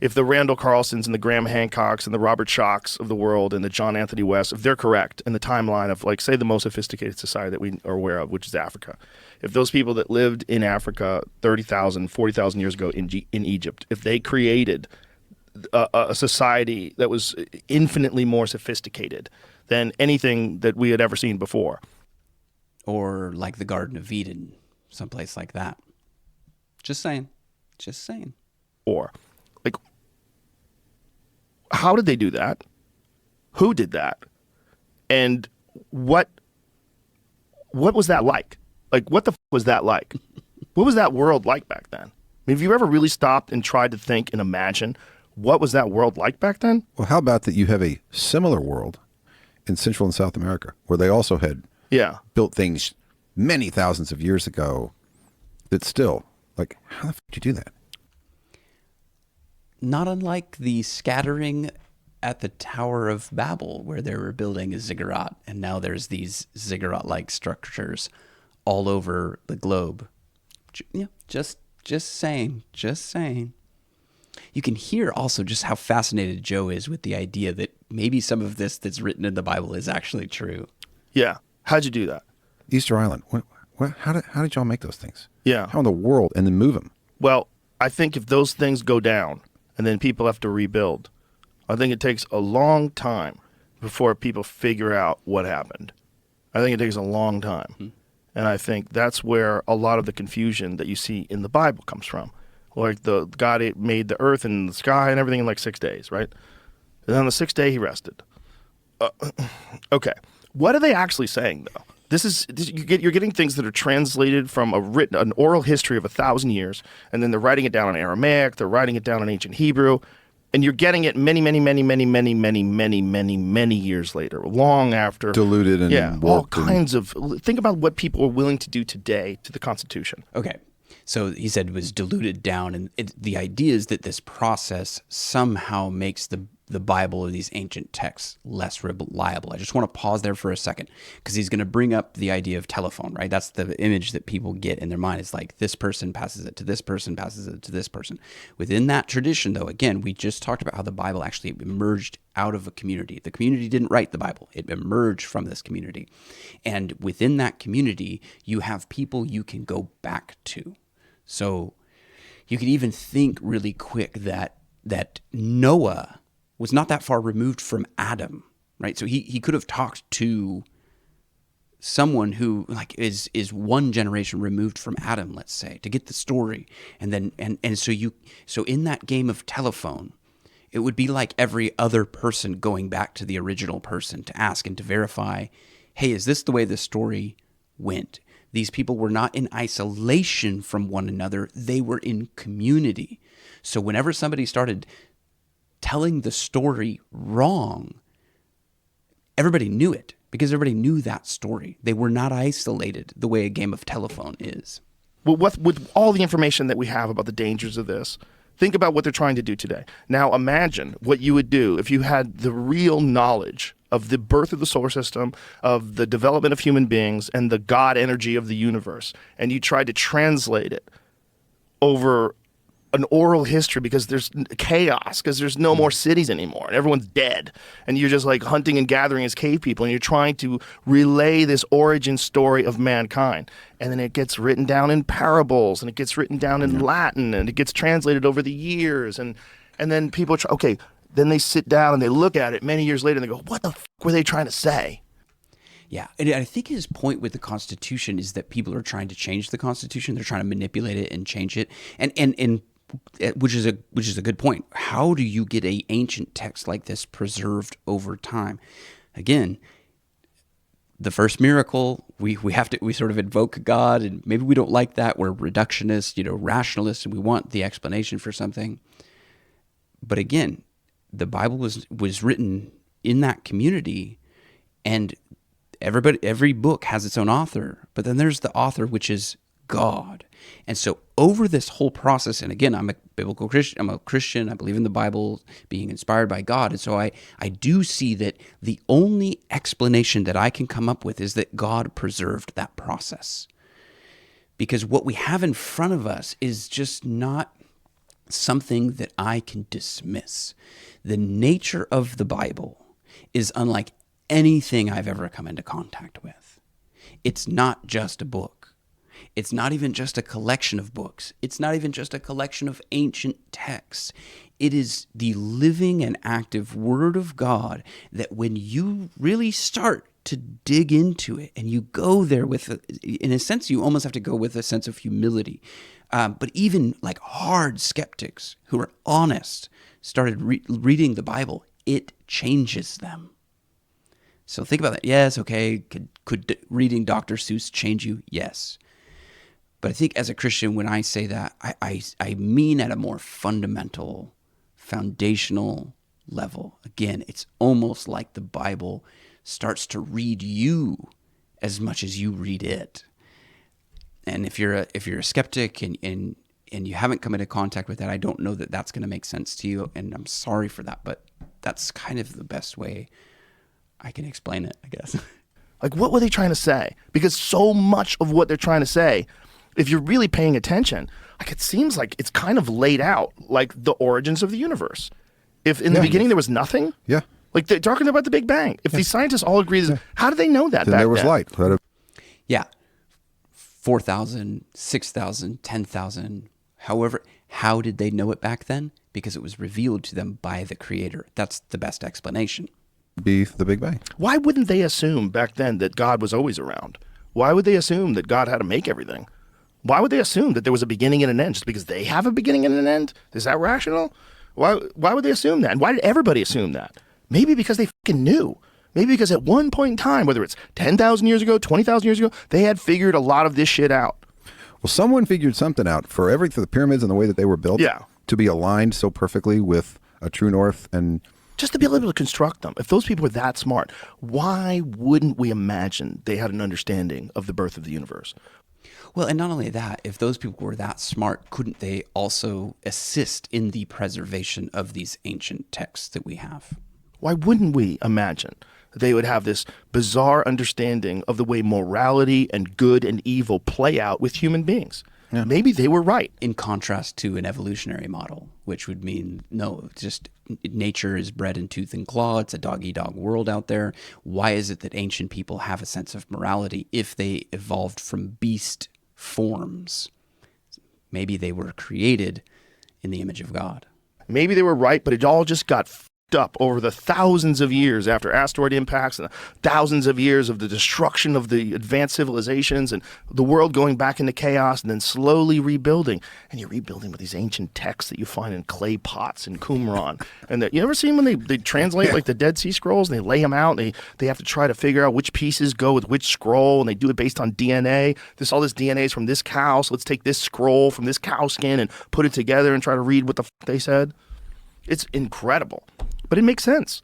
if the Randall Carlsons and the Graham Hancocks and the Robert Shocks of the world and the John Anthony West, if they're correct in the timeline of, like, say, the most sophisticated society that we are aware of, which is Africa, if those people that lived in Africa 30,000, 40,000 years ago in Egypt, if they created a society that was infinitely more sophisticated than anything that we had ever seen before. Or like the Garden of Eden, someplace like that. Just saying. Or, like, how did they do that? Who did that? And what was that like? Like, what the was that like? What was that world like back then? I mean, have you ever really stopped and tried to think and imagine what was that world like back then? Well, how about that you have a similar world in Central and South America, where they also had built things many thousands of years ago that still, like, how the fuck did you do that? Not unlike the scattering at the Tower of Babel, where they were building a ziggurat, and now there's these ziggurat-like structures all over the globe. Just saying. You can hear also just how fascinated Joe is with the idea that maybe some of this that's written in the Bible is actually true. Yeah. How'd you do that? Easter Island. How did y'all make those things? Yeah. How in the world? And then move them? Well, I think if those things go down and then people have to rebuild, I think it takes a long time before people figure out what happened. I think it takes a long time. Mm-hmm. And I think that's where a lot of the confusion that you see in the Bible comes from. Like, the God made the earth and the sky and everything in like 6 days, right? And on the sixth day, he rested. Okay. What are they actually saying, though? You're getting things that are translated from an oral history of 1,000 years, and then they're writing it down in Aramaic, they're writing it down in ancient Hebrew, And you're getting it many years later, long after. Diluted and all kinds of. Think about what people are willing to do today to the Constitution. Okay. So he said it was diluted down, and the idea is that this process somehow makes the Bible or these ancient texts less reliable. I just want to pause there for a second, because he's going to bring up the idea of telephone, right? That's the image that people get in their mind. It's like this person passes it to this person, passes it to this person. Within that tradition, though, again, we just talked about how the Bible actually emerged out of a community. The community didn't write the Bible. It emerged from this community. And within that community, you have people you can go back to. So you could even think really quick that Noah was not that far removed from Adam, right? So he could have talked to someone who like is one generation removed from Adam, let's say, to get the story. And then so in that game of telephone, it would be like every other person going back to the original person to ask and to verify, hey, is this the way the story went? These people were not in isolation from one another. They were in community. So whenever somebody started telling the story wrong, everybody knew it because everybody knew that story. They were not isolated the way a game of telephone is. Well, with all the information that we have about the dangers of this, think about what they're trying to do today. Now imagine what you would do if you had the real knowledge of the birth of the solar system, of the development of human beings, and the God energy of the universe, and you tried to translate it over an oral history because there's chaos, because there's no more cities anymore, and everyone's dead, and you're just like hunting and gathering as cave people, and you're trying to relay this origin story of mankind. And then it gets written down in parables, and it gets written down in Latin, and it gets translated over the years, and then people try, okay, then they sit down and they look at it many years later and they go, what the f*** were they trying to say? Yeah, and I think his point with the Constitution is that people are trying to change the Constitution. They're trying to manipulate it and change it, and which is a good point. How do you get an ancient text like this preserved over time? Again, the first miracle, we sort of invoke God, and maybe we don't like that. We're reductionists, rationalists, and we want the explanation for something. But again, the Bible was written in that community, and every book has its own author, but then there's the author, which is God. And so over this whole process, and again, I'm a biblical Christian, I'm a Christian, I believe in the Bible being inspired by God, and so I do see that the only explanation that I can come up with is that God preserved that process. Because what we have in front of us is just not something that I can dismiss. The nature of the Bible is unlike anything I've ever come into contact with. It's not just a book. It's not even just a collection of books. It's not even just a collection of ancient texts. It is the living and active Word of God that when you really start to dig into it and you go there in a sense, you almost have to go with a sense of humility. But even like hard skeptics who are honest started reading the Bible, it changes them. So think about that. Yes, okay, could reading Dr. Seuss change you? Yes. But I think as a Christian, when I say that, I mean at a more fundamental, foundational level. Again, it's almost like the Bible starts to read you as much as you read it. And if you're a skeptic and you haven't come into contact with that, I don't know that that's going to make sense to you, and I'm sorry for that, but that's kind of the best way I can explain it, I guess. Like, what were they trying to say? Because so much of what they're trying to say, if you're really paying attention, like it seems like it's kind of laid out like the origins of the universe. If in the beginning there was nothing, like they're talking about the Big Bang. If these scientists all agree, how did they know that then back there was then? light. 4,000, 6,000, 10,000, however, how did they know it back then? Because it was revealed to them by the Creator. That's the best explanation. Be the Big Bang. Why wouldn't they assume back then that God was always around? Why would they assume that God had to make everything? Why would they assume that there was a beginning and an end just because they have a beginning and an end? Is that rational? Why would they assume that? And why did everybody assume that? Maybe because they fucking knew. Maybe because at one point in time, whether it's 10,000 years ago, 20,000 years ago, they had figured a lot of this shit out. Well, someone figured something out for the pyramids and the way that they were built to be aligned so perfectly with a true north, and just to be able to construct them. If those people were that smart, why wouldn't we imagine they had an understanding of the birth of the universe? Well, and not only that, if those people were that smart, couldn't they also assist in the preservation of these ancient texts that we have? Why wouldn't we imagine they would have this bizarre understanding of the way morality and good and evil play out with human beings? Yeah. Maybe they were right. In contrast to an evolutionary model, which would mean, no, just nature is bred in tooth and claw. It's a dog-eat-dog world out there. Why is it that ancient people have a sense of morality if they evolved from beast forms? Maybe they were created in the image of God. Maybe they were right, but it all just got up over the thousands of years after asteroid impacts and thousands of years of the destruction of the advanced civilizations and the world going back into chaos and then slowly rebuilding. And you're rebuilding with these ancient texts that you find in clay pots in Qumran. And you ever seen when they translate like the Dead Sea Scrolls and they lay them out and they have to try to figure out which pieces go with which scroll, and they do it based on DNA. All this DNA is from this cow, so let's take this scroll from this cow skin and put it together and try to read what the they said. It's incredible. But it makes sense.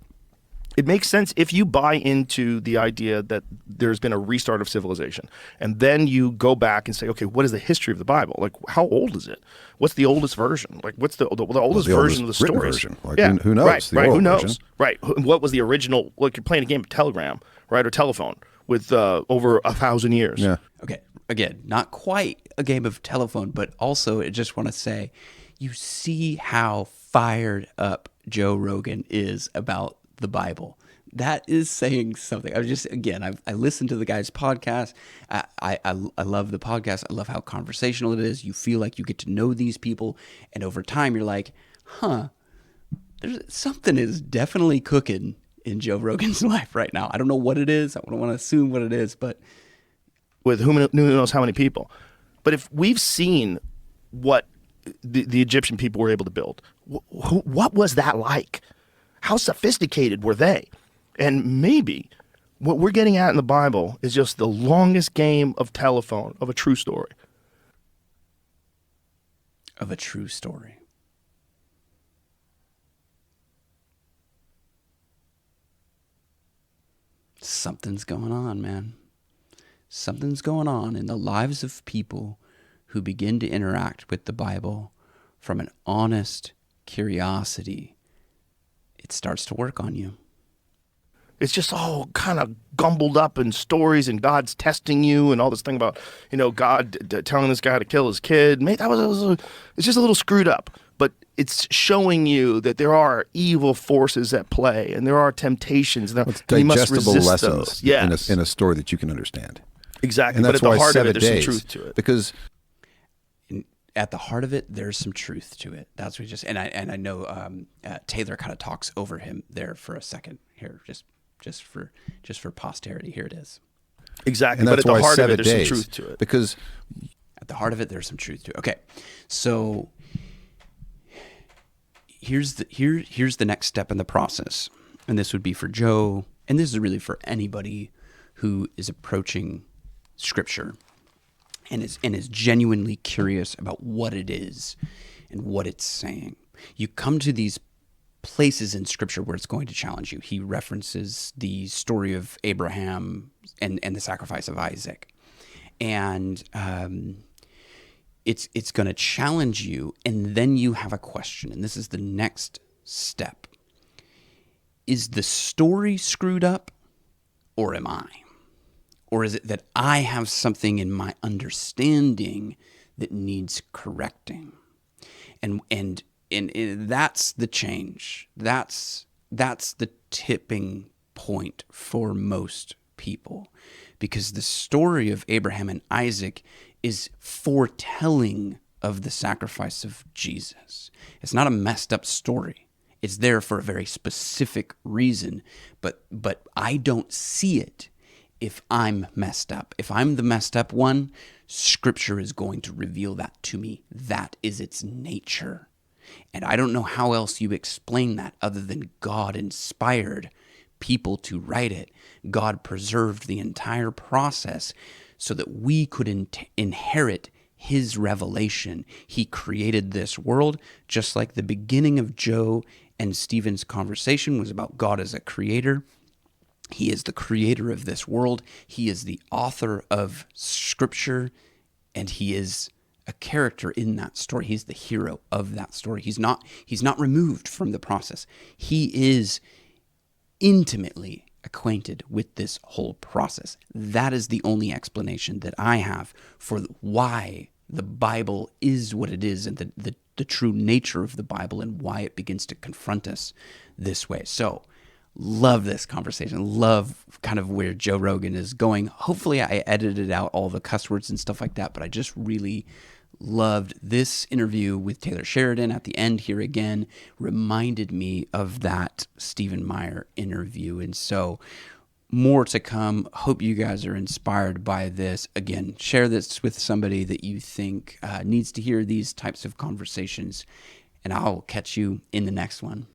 It makes sense if you buy into the idea that there's been a restart of civilization. And then you go back and say, okay, what is the history of the Bible? Like, how old is it? What's the oldest version? Like, what's the oldest version of the stories? Version. Like, yeah, who knows? Right, who knows? Version. Right. What was the original? Like, you're playing a game of Telegram, right, or telephone with over 1,000 years. Yeah. Okay. Again, not quite a game of telephone, but also I just want to say, you see how fired up Joe Rogan is about the Bible. That is saying something. I listened to the guy's podcast. I love the podcast. I love how conversational it is. You feel like you get to know these people. And over time, you're like, something is definitely cooking in Joe Rogan's life right now. I don't know what it is. I don't want to assume what it is, but with who knows how many people. But if we've seen what the Egyptian people were able to build, what was that like? How sophisticated were they? And maybe what we're getting at in the Bible is just the longest game of telephone of a true story. Of a true story. Something's going on, man. Something's going on in the lives of people who begin to interact with the Bible from an honest curiosity. It starts to work on you. It's just all kind of gumbled up in stories, and God's testing you, and all this thing about, God telling this guy to kill his kid. It's just a little screwed up, but it's showing you that there are evil forces at play, and there are temptations. And you must resist those. Yes. in a story that you can understand. Exactly, and that's but at the why heart of it, there's 7 some days, truth to it. Because at the heart of it, there's some truth to it. That's what I know Taylor kind of talks over him there for a second here, just for posterity. Here it is. Exactly, and but that's at the why heart of 7 it, there's days, some truth to it. Because at the heart of it, there's some truth to it. Okay, so here's the next step in the process, and this would be for Joe, and this is really for anybody who is approaching Scripture and is genuinely curious about what it is and what it's saying. You come to these places in Scripture where it's going to challenge you. He references the story of Abraham and the sacrifice of Isaac. And it's going to challenge you, and then you have a question, and this is the next step. Is the story screwed up, or am I? Or is it that I have something in my understanding that needs correcting? And that's the change. That's the tipping point for most people, because the story of Abraham and Isaac is foretelling of the sacrifice of Jesus. It's not a messed up story. It's there for a very specific reason, but I don't see it if I'm messed up. If I'm the messed up one, Scripture is going to reveal that to me. That is its nature. And I don't know how else you explain that other than God inspired people to write it. God preserved the entire process so that we could inherit His revelation. He created this world just like the beginning of Joe And Stephen's conversation was about God as a creator. He is the creator of this world. He is the author of Scripture, and he is a character in that story. He's the hero of that story. He's not removed from the process. He is intimately acquainted with this whole process. That is the only explanation that I have for why the Bible is what it is, and the true nature of the Bible, and why it begins to confront us this way. So, love this conversation. Love kind of where Joe Rogan is going. Hopefully I edited out all the cuss words and stuff like that, but I just really loved this interview with Taylor Sheridan at the end here again. Reminded me of that Stephen Meyer interview. And so more to come. Hope you guys are inspired by this. Again, share this with somebody that you think needs to hear these types of conversations. And I'll catch you in the next one.